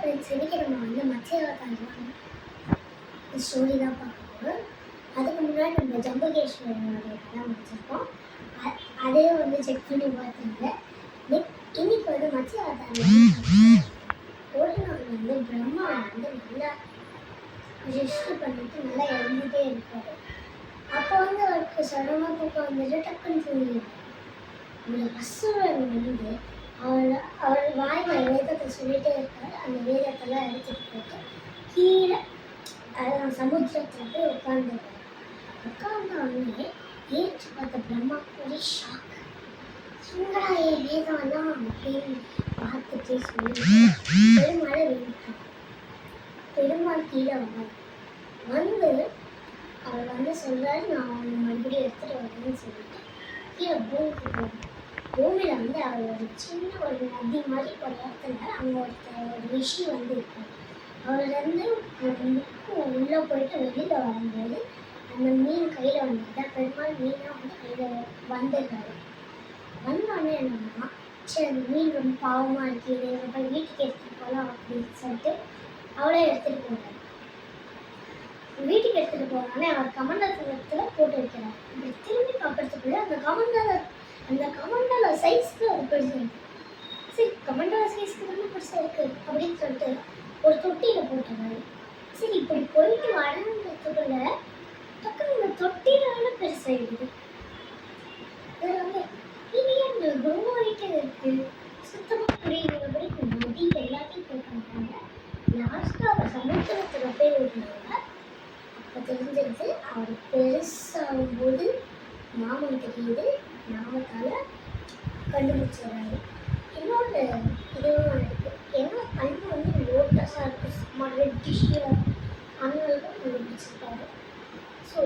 Friends இன்னைக்கு நம்ம வந்து மத்ஸ்யாவதாரம் ஸ்டோரி தான் பார்க்க போகிறோம். அதுக்கு முன்னாடி நம்ம ஜம்புகேஸ்வரனுடைய கதை முடிச்சிருக்கோம். அதையும் வந்து செக் பண்ணி பார்த்துருங்க. இன்னைக்கு வந்து மத்ஸ்யாவதாரம் ஒரு நாள் வந்து பிரம்மா வந்து நல்லா ரெஸ்ட் பண்ணிட்டு நல்லா எழுந்துட்டே இருக்காரு. அப்போ வந்து அவருக்கு சடனாக தூக்கம் வந்துட்டு டக்குன்னு தூங்கிடுவார். ஒரு அசுரன் வந்து அவர் வாயில் வேதத்தை சொல்லிகிட்டே இருக்காரு. அந்த வேதத்தெல்லாம் எடுத்துகிட்டு போயிட்டு கீழே சமுத்திரத்தில் போய் உட்காந்துருக்காரு. உட்கார்ந்த உடனே ஏற்று பார்த்த பிரம்மா ஒரே ஷாக். என்னடா என் வேதம்லாம் அப்படின்னு பார்த்துட்டே சொல்லி பெருமாளை வேண்டிட்டார். பெருமாள் கீழே வந்து அவர் வந்து சொல்கிறாரு, நான் அவங்க மறுபடியும் எடுத்துகிட்டு வரேன்னு சொல்லிட்டு கீழே பூமிக்கு போகிறேன். பூமியில் வந்து அவர் ஒரு சின்ன ஒரு நதி மாதிரி ஒரு இடத்துல அங்கே ஒரு ரிஷி வந்து இருக்கார். அவர் வந்து உள்ளே போயிட்டு வெளியில் வரும்போது அந்த மீன் கையில் வந்துருந்தா பெருமாள் மீனாக வந்து கையில் வந்துருக்காரு. வந்தோடனே என்னன்னா, சரி அந்த மீன் ரொம்ப பாவமாக இருக்குது, ரொம்ப வீட்டுக்கு எடுத்துகிட்டு போகலாம் அப்படின்னு சொல்லிட்டு அவளே எடுத்துகிட்டு போகிறார். வீட்டுக்கு எடுத்துகிட்டு போனாலே அவர் கமண்டலத்தில் போட்டு வைக்கிறார். இப்படி திரும்பி பார்க்கறதுக்குள்ளே அந்த கமண்டல சைஸ்க்கு அது பெருசாக இருக்குது. சரி கமண்டல சைஸ்க்கு தானே பெருசாக இருக்குது அப்படின்னு சொல்லிட்டு ஒரு தொட்டியில் போட்டுறாரு. சரி இப்படி போயிட்டு வரணுன்றதுக்குள்ள டக்குன்னு இந்த தொட்டினால பெருசாகிடுது. இதில் வந்து இது ஏன் குருவாயிட்டே இருக்குது, சுத்தமாக புரியுறபடி நதி எல்லாத்தையும் போய் பண்ணுறாங்க. லாஸ்ட்டாக அவர் சமுத்திரத்தில் போய் விடுறாங்க. அப்போ தெரிஞ்சிருது அவர் பெருசாகும்போது நாமம் தெரியுது. நாமத்தால் கண்டுபிடிச்சிடுறாரு. இன்னொன்று இதுவும் இருக்குது. ஏன்னா கண்ணு வந்து லோட்டஸாக இருக்குது, சும்மா ரெட்டிஷியாக அவங்களுக்கும் கண்டுபிடிச்சிருக்காரு. ஸோ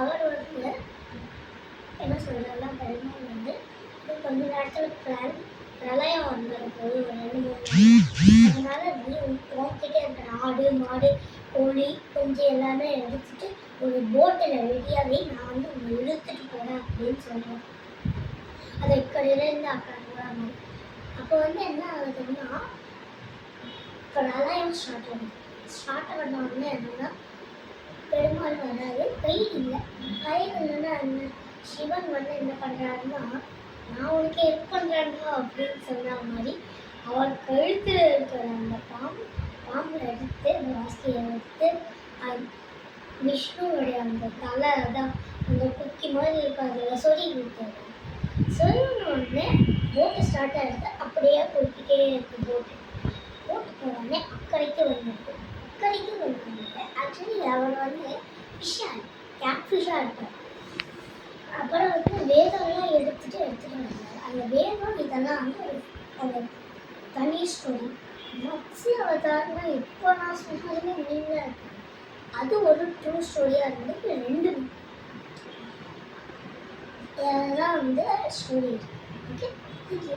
அவர் வந்து என்ன சொல்கிறாருன்னா, பெருமாள் வந்து இது கொஞ்ச நேரத்தில் பிரளயம் வந்துடும் போது ஒரு 2-3 அதனால் நீ உன்கிட்ட இருக்கிற ஆடு மாடு கோழி கொஞ்சம் எல்லாமே எடுத்துட்டு ஒரு போட்டில் ரெடியாகவே நான் வந்து உங்களை இழுத்துட்டு போகிறேன் அப்படின்னு சொல்கிறேன். அதை இக்கடையிலேருந்து அக்கறை போகிற மாதிரி. அப்போ வந்து என்ன ஆகுதுன்னா, பிரளயம் ஸ்டார்ட் பண்ண உடனே என்னன்னா, பெருமாள் வராது, கை இல்லை. கை இல்லைன்னா என்ன, சிவன் வந்து என்ன பண்ணுறாருன்னா, நான் உனக்கு ஹெல்ப் பண்ணுறேன்னா அப்படின்னு சொன்ன மாதிரி அவர் கழுத்தில் இருக்கிற அந்த பாம்பை எடுத்து வாசியை எடுத்து விஷ்ணுவுடைய அந்த தலை தான் அந்த குக்கி மாதிரி இருக்கும் அதில் சொல்லி கொடுத்தாரு. சொன்ன உடனே போட்டு ஸ்டார்ட் ஆகிடுது. அப்படியே போய்கிட்டே இருக்கு. போட்டு போனோடனே அக்கறைக்கு வந்துருக்கு. அக்கறைக்கு வந்தோடனே ஆக்சுவலி அவர் வந்து ஃபிஷ்ஷாக கேட் ஃபிஷ்ஷாக இருப்பார். அப்புறம் வந்து வேதம்லாம் எடுத்துகிட்டு வந்தார். அந்த வேதம் இதெல்லாம் வந்து அந்த தனி ஸ்டோரி. மத்ஸ்யாவதாரம்னா இப்போ நான் சொன்னாலுமே நீங்கள் இருக்கு. அது ஒரு ட்ரூ ஸ்டோரியாக இருந்தது. 2 இதெல்லாம் வந்து ஸ்டோரி இருக்குது. Okay, thank you.